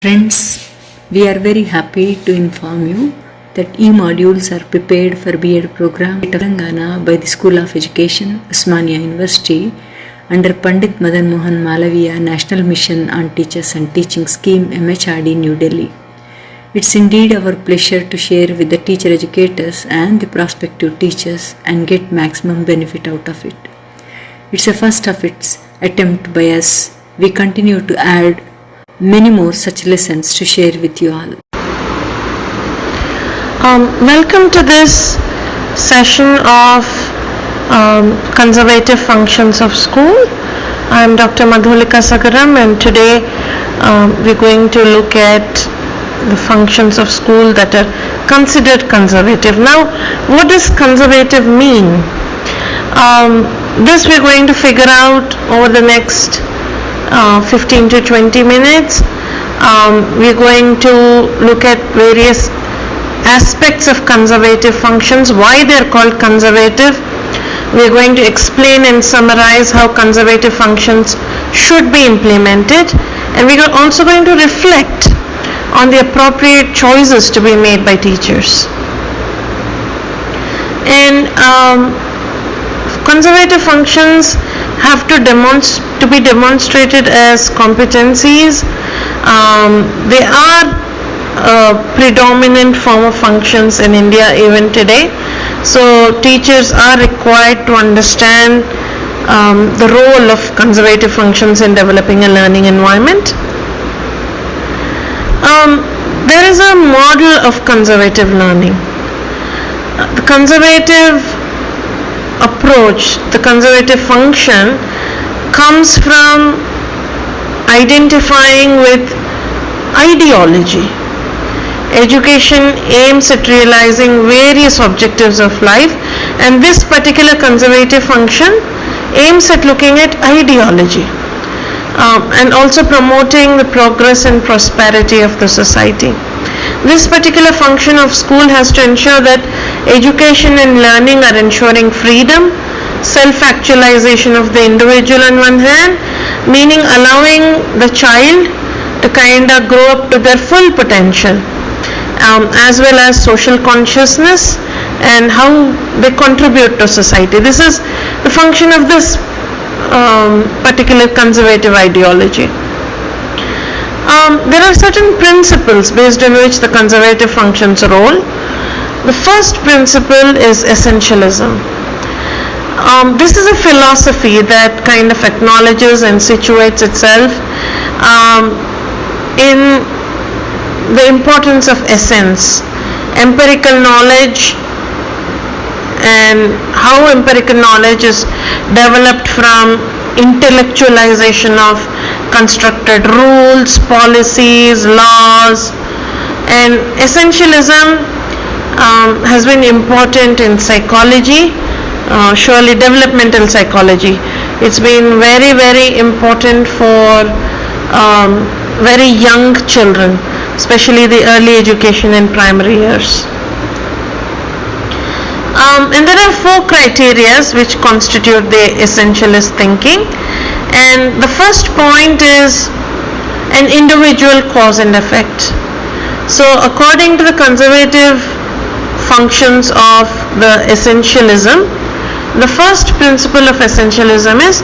Friends, we are very happy to inform you that e-modules are prepared for B.Ed program at Telangana by the School of Education, Osmania University under Pandit Madan Mohan Malaviya National Mission on Teachers and Teaching Scheme MHRD New Delhi. It's indeed our pleasure to share with the teacher educators and the prospective teachers and get maximum benefit out of it. It's a first of its attempt by us. We continue to add many more such lessons to share with you all. Welcome to this session of conservative functions of school. I am Dr. Madhulika Sagaram, and today we're going to look at the functions of school that are considered conservative. Now, what does conservative mean? This we're going to figure out over the next 15 to 20 minutes. We're going to look at various aspects of conservative functions, why they're called conservative. We're going to explain and summarize how conservative functions should be implemented, and we're also going to reflect on the appropriate choices to be made by teachers. And conservative functions have to be demonstrated as competencies. They are a predominant form of functions in India even today. So teachers are required to understand the role of conservative functions in developing a learning environment. There is a model of conservative learning. The conservative approach, the conservative function, comes from identifying with ideology. Education aims at realizing various objectives of life, and this particular conservative function aims at looking at ideology and also promoting the progress and prosperity of the society. This particular function of school has to ensure that education and learning are ensuring freedom, self-actualization of the individual on one hand, meaning allowing the child to kind of grow up to their full potential, as well as social consciousness and how they contribute to society. This is the function of this particular conservative ideology. There are certain principles based on which the conservative functions roll. The first principle is essentialism. This is a philosophy that kind of acknowledges and situates itself in the importance of essence, empirical knowledge, and how empirical knowledge is developed from intellectualization of constructed rules, policies, laws. And essentialism has been important in psychology, surely developmental psychology. It's been very, very important for very young children, especially the early education in primary years. And there are 4 criteria which constitute the essentialist thinking. And the first point is an individual cause and effect. So according to the conservative functions of the essentialism, the first principle of essentialism is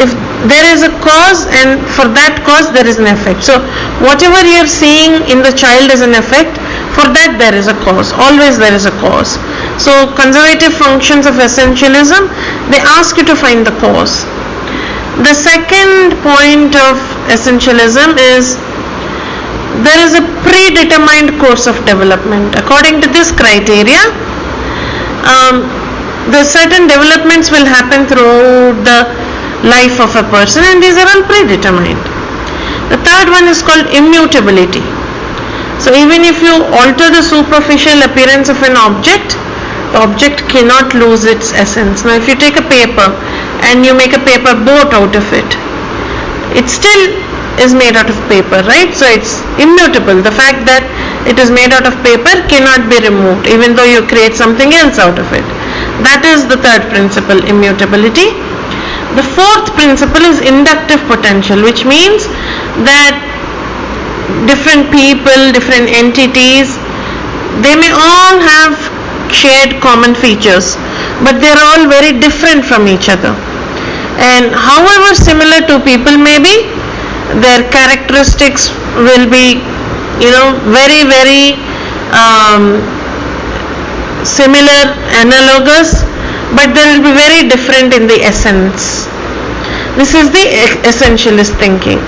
if there is a cause, and for that cause there is an effect. So whatever you are seeing in the child is an effect, for that there is a cause. Always there is a cause. So conservative functions of essentialism, they ask you to find the cause. The second point of essentialism is there is a predetermined course of development. According to this criteria, the certain developments will happen throughout the life of a person, and these are all predetermined. The third one is called immutability. So even if you alter the superficial appearance of an object, the object cannot lose its essence. Now if you take a paper and you make a paper boat out of it, it still is made out of paper, right? So it's immutable. The fact that it is made out of paper cannot be removed, even though you create something else out of it. That is the third principle, immutability. The fourth principle is inductive potential, which means that different people, different entities, they may all have shared common features, but they are all very different from each other. And however similar two people may be, their characteristics will be, very, very similar, analogous, but they will be very different in the essence. This is the essentialist thinking.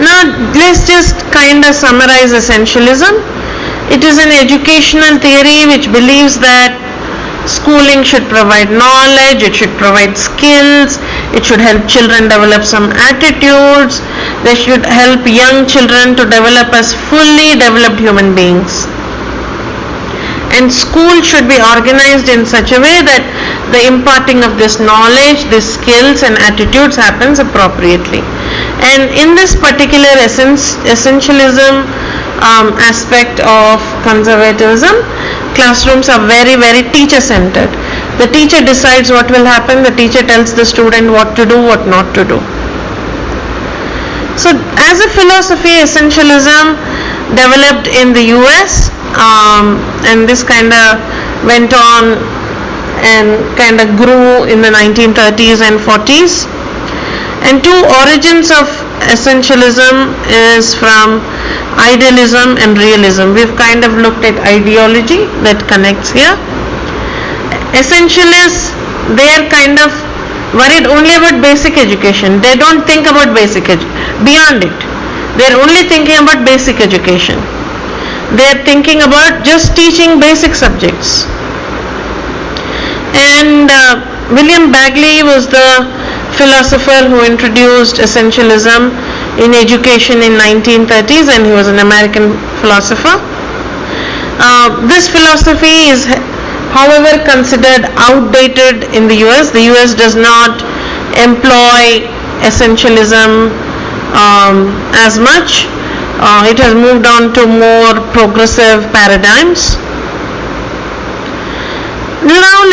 Now let's just kind of summarize essentialism. It is an educational theory which believes that schooling should provide knowledge, it should provide skills, it should help children develop some attitudes, they should help young children to develop as fully developed human beings. And school should be organized in such a way that the imparting of this knowledge, these skills and attitudes happens appropriately. And in this particular essentialism aspect of conservatism, classrooms are very, very teacher-centered. The teacher decides what will happen, the teacher tells the student what to do, what not to do. So as a philosophy, essentialism developed in the US, and this kind of went on and kind of grew in the 1930s and 40s. And two origins of essentialism is from idealism and realism. We've kind of looked at ideology that connects here. Essentialists, they are kind of worried only about basic education. They don't think about beyond it. They're only thinking about basic education. They're thinking about just teaching basic subjects. And William Bagley was the philosopher who introduced essentialism in education in 1930s, and he was an American philosopher. This philosophy is, however, considered outdated in the US. The US does not employ essentialism as much. It has moved on to more progressive paradigms. Now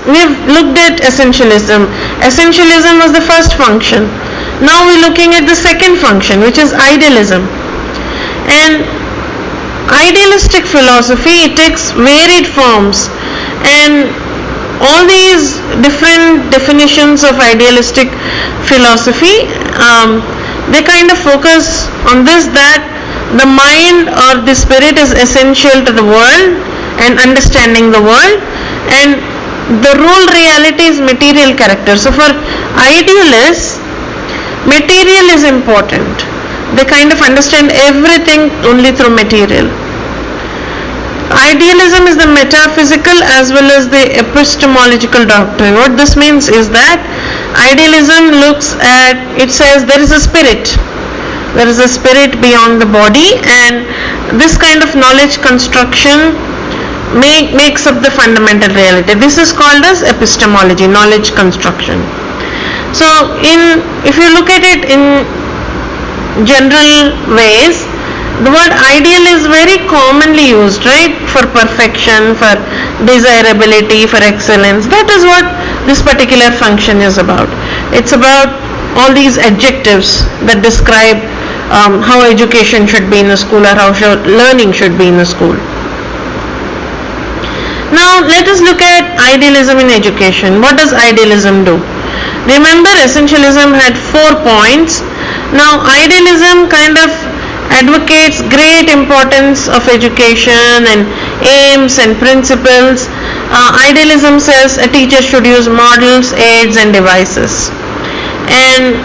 we've looked at essentialism. Essentialism was the first function. Now we're looking at the second function, which is idealism. And idealistic philosophy, it takes varied forms, and all these different definitions of idealistic philosophy, they kind of focus on this, that the mind or the spirit is essential to the world and understanding the world, and the rule reality is material character. So for idealists, material is important. They kind of understand everything only through material. Idealism is the metaphysical as well as the epistemological doctrine. What this means is that idealism looks at, it says there is a spirit. There is a spirit beyond the body, and this kind of knowledge construction makes up the fundamental reality. This is called as epistemology, knowledge construction. So if you look at it in general ways, the word ideal is very commonly used, right? For perfection, for desirability, for excellence. That is what this particular function is about. It's about all these adjectives that describe how education should be in a school, or how learning should be in a school. Now let us look at idealism in education. What does idealism do? Remember, essentialism had 4 points. Now idealism kind of advocates great importance of education and aims and principles. Idealism says a teacher should use models, aids and devices. And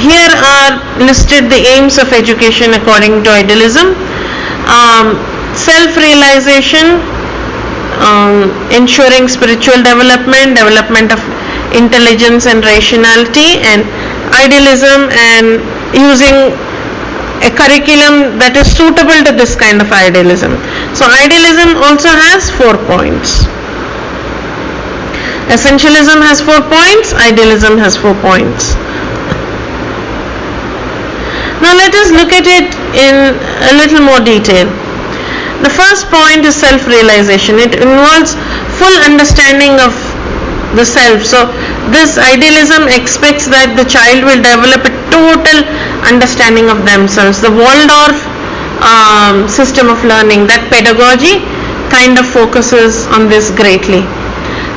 here are listed the aims of education according to idealism. Self-realization, ensuring spiritual development, development of intelligence and rationality, and idealism and using a curriculum that is suitable to this kind of idealism. So idealism also has 4 points. Essentialism has 4 points, idealism has 4 points. Now let us look at it in a little more detail. The first point is self-realization. It involves full understanding of the self. So this idealism expects that the child will develop a total understanding of themselves. The Waldorf system of learning, that pedagogy kind of focuses on this greatly.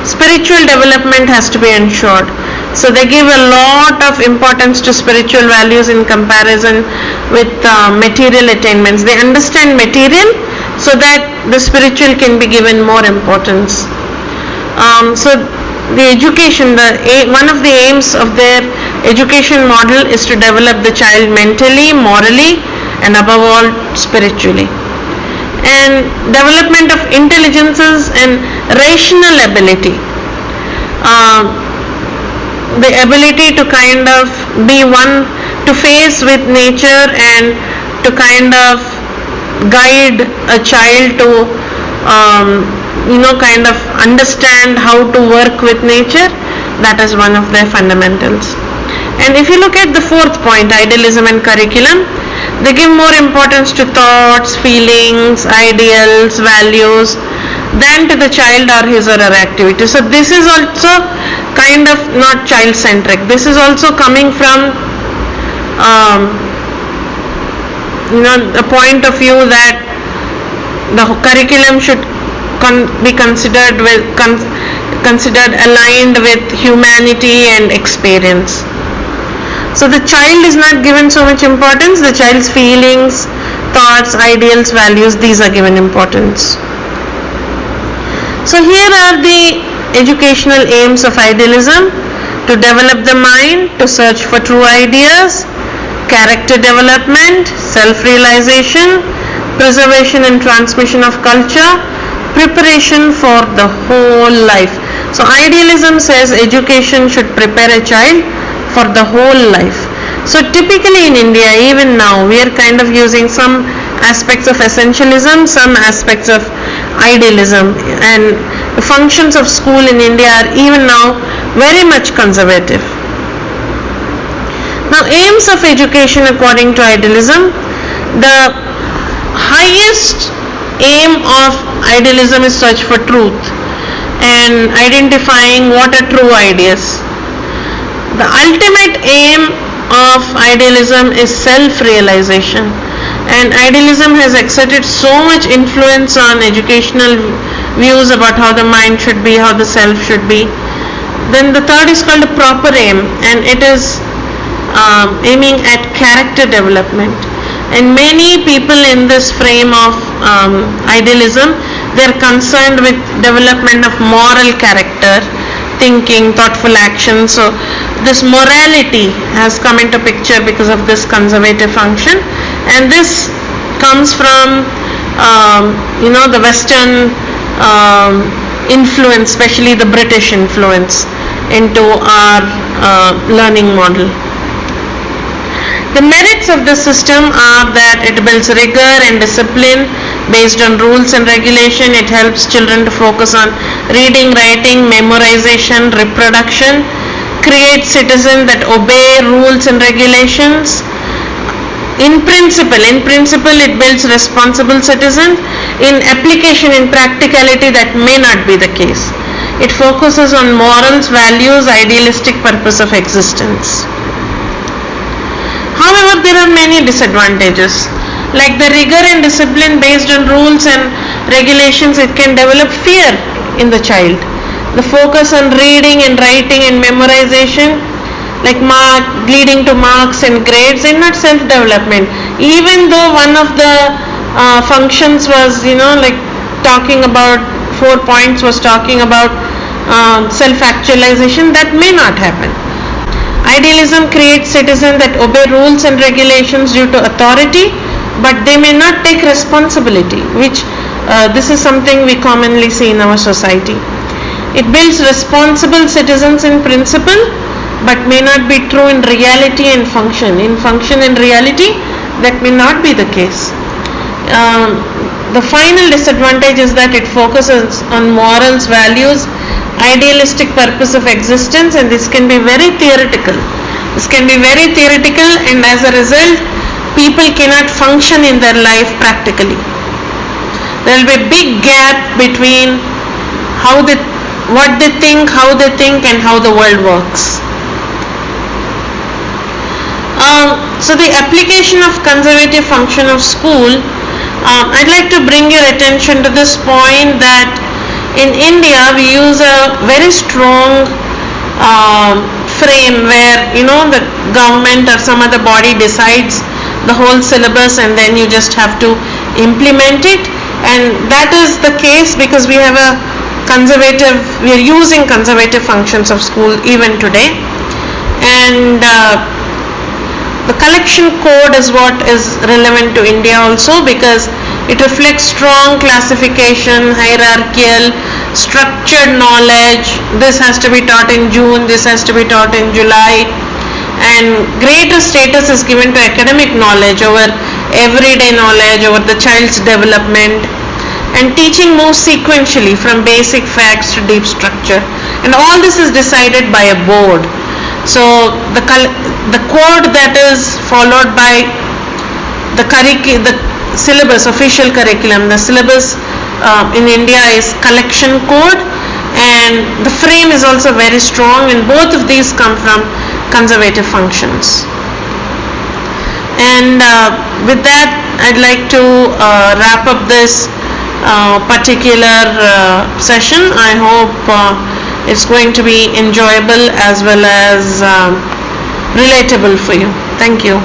Spiritual development has to be ensured. So they give a lot of importance to spiritual values in comparison with material attainments. They understand material so that the spiritual can be given more importance. So the education, one of the aims of their education model is to develop the child mentally, morally, and above all spiritually. And development of intelligences and rational ability. The ability to kind of be one to face with nature and to kind of guide a child to kind of understand how to work with nature. That is one of their fundamentals. And if you look at the fourth point, idealism and curriculum, they give more importance to thoughts, feelings, ideals, values than to the child or his or her activity. So this is also kind of not child-centric. This is also coming from a point of view that the curriculum should be considered aligned with humanity and experience. So the child is not given so much importance. The child's feelings, thoughts, ideals, values, these are given importance. So here are the educational aims of idealism: to develop the mind, to search for true ideas, character development, self-realization, preservation and transmission of culture, preparation for the whole life. So idealism says education should prepare a child for the whole life. So typically in India, even now, we are kind of using some aspects of essentialism, some aspects of idealism, and the functions of school in India are even now very much conservative. Now, aims of education according to idealism: the highest aim of idealism is search for truth and identifying what are true ideas. The ultimate aim of idealism is self-realization, and idealism has exerted so much influence on educational views about how the mind should be, how the self should be. Then the third is called a proper aim, and it is aiming at character development. And many people in this frame of idealism, they are concerned with development of moral character, thinking, thoughtful action. So this morality has come into picture because of this conservative function, and this comes from the Western influence, especially the British influence into our learning model. The merits of this system are that it builds rigor and discipline based on rules and regulation. It helps children to focus on reading, writing, memorization, reproduction, creates citizens that obey rules and regulations. In principle, it builds responsible citizens. In application, in practicality, that may not be the case. It focuses on morals, values, idealistic purpose of existence. However, there are many disadvantages. Like the rigor and discipline based on rules and regulations, it can develop fear in the child. The focus on reading and writing and memorization, like leading to marks and grades, and not self-development. Even though one of the functions was, talking about 4 points was talking about self-actualization, that may not happen. Idealism creates citizens that obey rules and regulations due to authority, but they may not take responsibility, which this is something we commonly see in our society. It builds responsible citizens in principle, but may not be true in reality and function. In function and reality, that may not be the case. The final disadvantage is that it focuses on morals, values, idealistic purpose of existence, and this can be very theoretical. And as a result, people cannot function in their life practically. There will be a big gap between what they think, how they think, and how the world works. So the application of conservative function of school, I'd like to bring your attention to this point that in India we use a very strong frame where the government or some other body decides the whole syllabus and then you just have to implement it, and that is the case because we are using conservative functions of school even today. And the collection code is what is relevant to India also, because it reflects strong classification, hierarchical, structured knowledge. This has to be taught in June, this has to be taught in July, and greater status is given to academic knowledge over everyday knowledge, over the child's development, and teaching moves sequentially from basic facts to deep structure, and all this is decided by a board. So the code that is followed by the syllabus, official curriculum, the syllabus in India is collection code, and the frame is also very strong, and both of these come from conservative functions. And with that, I'd like to wrap up this particular session. I hope it's going to be enjoyable as well as relatable for you. Thank you.